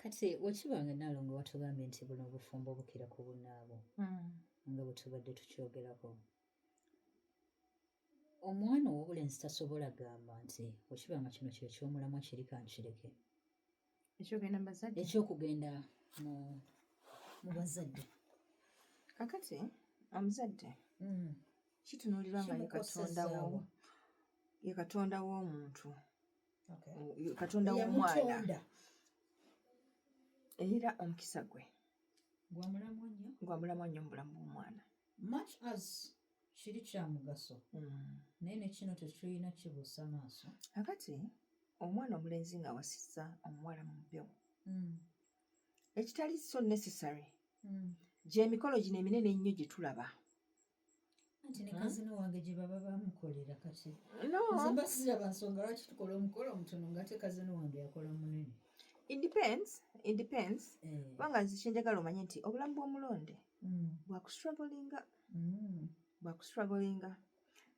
Kati wekibanga Nalongo watugambye nti buno obufumbo bukira ku bunnaabwo nga bwe tubadde tukyogerako. Omwana ow'obulenzi tasobola gamba nti wekibanga kino kyekyomulamwa kiri kankireke ekyokugenda mu bazadde. Kakati omuzadde kitunuulirwa nga ye Katonda w'omuntu, Katonda w'omwana era omukisa gwe gwa mulamwa nnyo mu bulamu bw'omwana. Much as kiri kya mugaso naye ne kino tetulina kibuusa maaso. Kakati omwana omulenzi ng'awasizza omuwala mu mpewo ekitali so necessary gy'emikolo gino eminene ennyo gye tulaba. Anti ne kazino wange gye baba bamukolera kati nze mba siraba nsonga lwaki tukola omukolo omutono ng'ate kazino wange yakola munene. It depends kubanga nze kyenjagala omanye nti obulamu bw'omulonde bwakustragolinga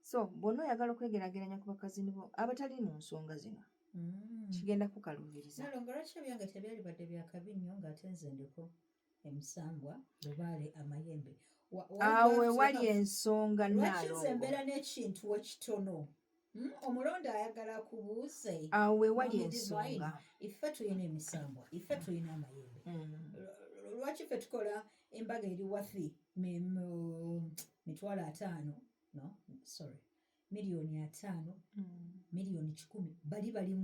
so bw'onna oyagala okwegeraageranya ku bakazini bo abatali mu nsonga zino kigenda kukaluubiriza. Nalongo lwaki ebyange tebyalibadde byakabi nnyo ng'ate nze ndiko emisambwa lubaale amayembe awe wali ensonga lwaki nze mbeera n'ekintu ekitono omulonde ayagala kubuuze awe wali ensonga. Iffe tulina emisambwa, iffe tulina amayembe. Lwaki ffe tukola embaga eri wafi mitwalo 5 miliyoni 5 miliyoni 10 bali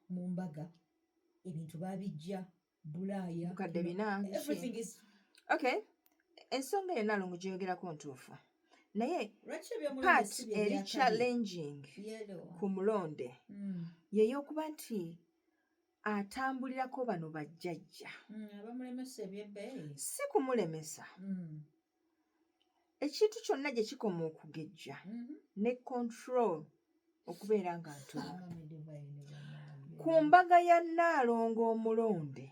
mu mbaga ebintu babijja Bulaaya bukadde bina everything is okay. Ensonga eyo Nalongo gyogerako ntuufu naye part eri challenging ku mulonde yeyokuba nti atambulirako bano bajjajja abamulemesa ebyebbeeyi si kumulemesa ekintu kyonna gye kikoma okugejja ne control okubeera nga ntono ku mbaga ya Nalongo omulonde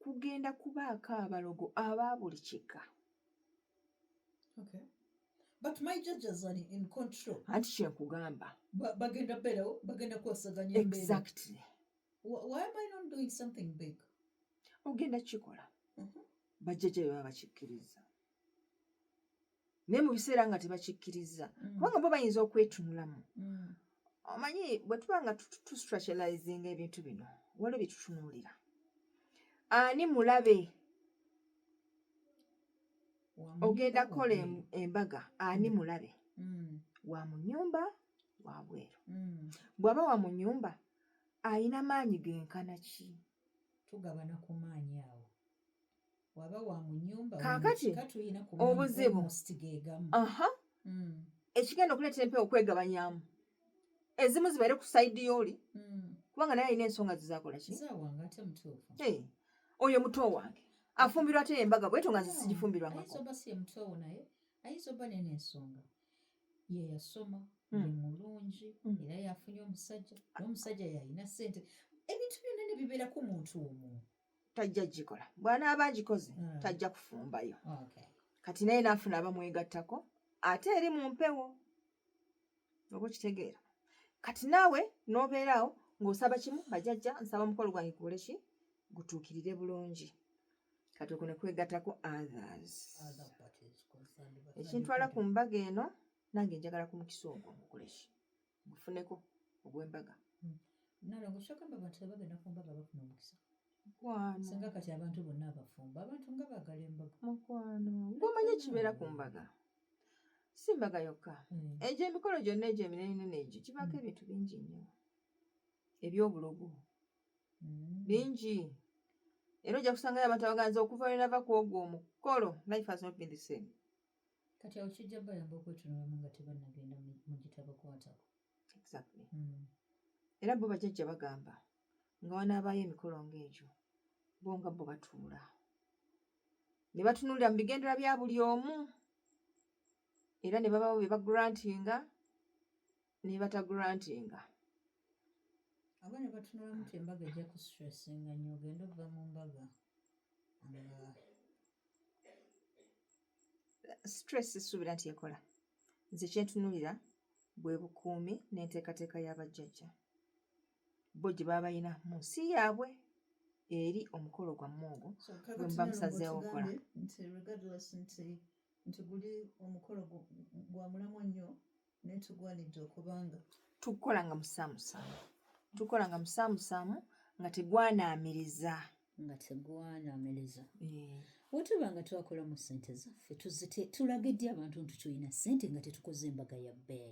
kugenda kubaako abalogo aba buli kika. Okay. But my judges are in control. Anti kyenkugamba bagenda beerawo bagenda kwasaganya embeera. Exactly. Why am I not doing something big? Ogenda kikola bajjajja baba bakikkiriza naye mu biseera nga tebakikkiriza kubanga bo bayinza okwetunulamu. Omanyi bwe tuba nga tustrategizinga ebintu bino waliwo bye tutunuulira. Ani mulabe ogenda kukola embaga ani mulabe wa mu nnyumba wa bweru bw'aba wa mu nnyumba ayina maanyi genkana ki tugabana ku maanyi awo waba wa mu nnyumba kaakati obuzibu ekigenda okuleetera empewo okwegabanyamu ezimu zibaire ku sayidi y'oli kubanga naye alina ensonga zizakola ki oyo muto wange afumbirwa ate embaga bweto nga nze sigifumbirwangako. Ayinza oba si mutowo naye ayinza oba nene ensonga ye yasoma ye mulungi era yafunye omusajja n'omusajja yalina ssente ebintu byonna ne bibeerako muntu omu tajja gikola bw'anaaba agikoze tajja kufumbayo. Kati naye naafuna abamwegattako ate eri mu mpewo oba okitegeera. Kati naawe n'obeeraawo ng'osaba kimu bajjajja nsaba mukolo gwange gukole ki gutuukirire bulungi kati okwo ne kwegattako others. Ekintwala ku mbaga eno nange njagala ku mukisa ogwo mukole ki gufuneko ogw'embaga. Nalongo kyogamba abantu bagenda ku mbaga bafuna omukisa mukwano singa kati abantu bonna abafumba abantu nga baagala embaga mukwano ng'omanye kibeera ku mbaga si mbaga yokka egyo emikolo gyonna egyo eminene egyo kibaako ebintu bingi nnyo ebyobulogo bingi era ojja kusangayo abantu abaganza okuva wenava ku ogwo omukolo life has not been the same. Kati awo kijja bayamba okwetunulamu nga tebannagenda mu gitabakwatako. Exactly. Era bo bajjajja bagamba nga wanaabaayo emikolo ng'egyo bo nga bo batuula ne batunuulira mu bigendera bya buli omu era ne babawo bye bagrantinga ne batagrantinga. Aba ne batunulamu ti embaga ejja ku stressinga nnyo ogenda ova mu mbaga stress suubira nti ekola nze kyentunuulira bwe bukuumi n'enteekateeka y'abajjajja bo gye baba bayina mu nsi yaabwe eri omukolo gwammwe ogwo gwe muba musazeewo okukola. Nti guli omukolo gwa mulamwa nnyo naye tugwanidde okubanga tukukolanga mu ssaamusaamu nga tegwanaamiriza. Bwetuba nga twakola mu ssente zaffe tulagidde abantu nti tulina ssente nga tetukoze embaga ya bbeeyi.